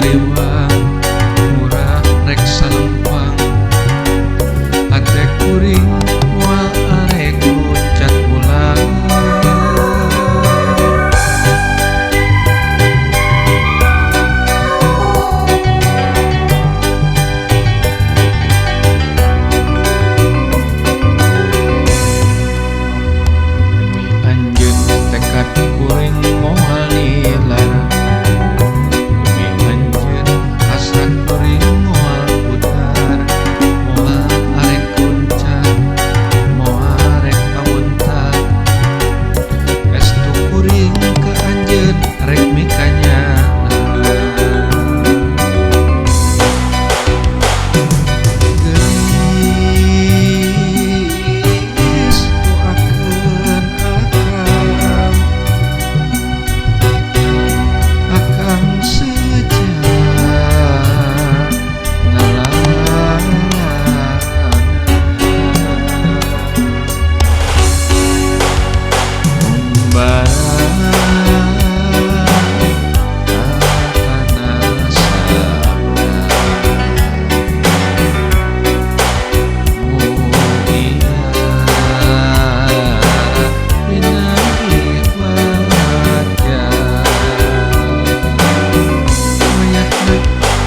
ngaliwang murah rek salempang ate kuring moal arek loncat pulang. Demi anjeun tekad kuring moal nilar, demi anjeun hasrat kuring moal putar, moal arek loncat, moal arek kawentar. Estu kuring ka anjeun rek mikanyana. Geus doakeun akang seja ngalang membara kana sabda mulia pinangih wajah. Wayahna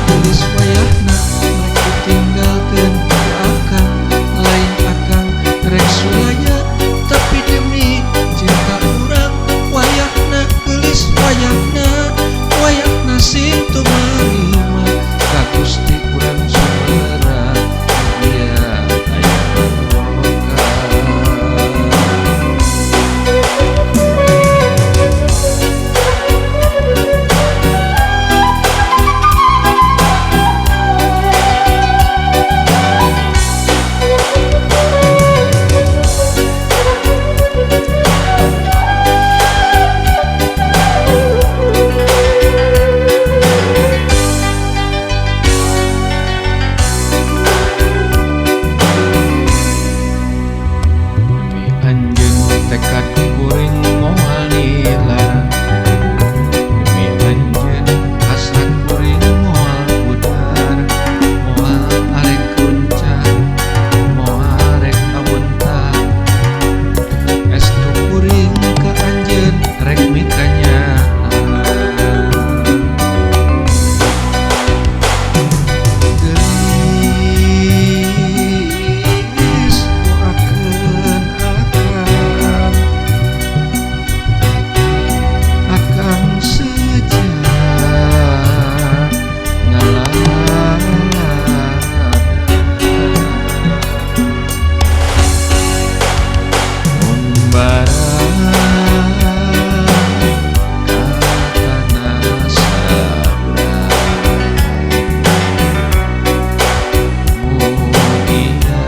geus wayahna rek ditinggalkeun ku akang, lain akang rek sulaya tapi demi cinta urang. Wayahna geus wayahna sing teu marima ka Gusti urang sumera dia aya barokah. Demi anjeun tekad kuring moal nilar, demi anjeun hasrat kuring moal putar, moal arek loncat, moal arek kawentar. Estu kuring ka anjeun rek mikanyana. Geus doakeun akang seja ngalang membara kana sabda mulia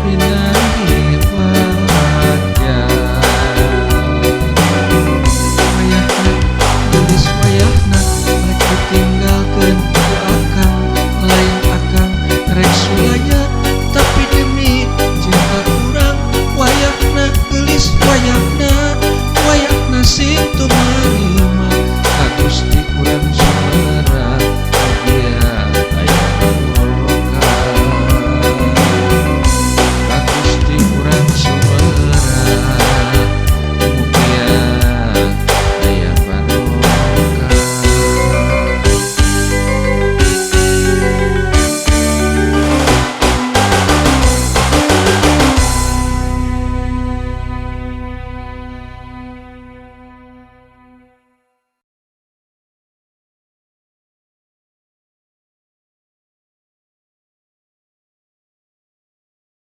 pinangih wajah. Wayahna geus wayahna rek ditinggalkeun ku akang, lain akang rek sulaya tapi demi cinta urang. Wayahna geus wayahna sing teu